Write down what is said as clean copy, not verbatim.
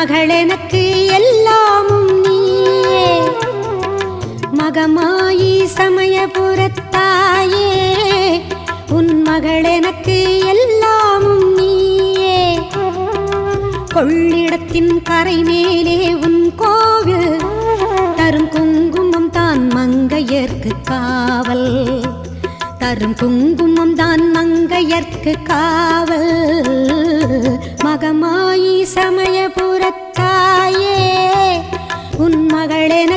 மகளெனக்கு எல்லாமும் நீயே, மகமாயி சமயபுரத்தாயே, உன் மகளெனக்கு எல்லாமும் நீயே. கொள்ளிடத்தின் கரை மேலே உன் கோவில், தரும் குங்குமம் தான் மங்கையர்க்கு காவல், தரும் குங்குமம் தான் மங்கையர்க்கு காவல். மகமாயி சமயபுரத்தாயே, உன் மகளென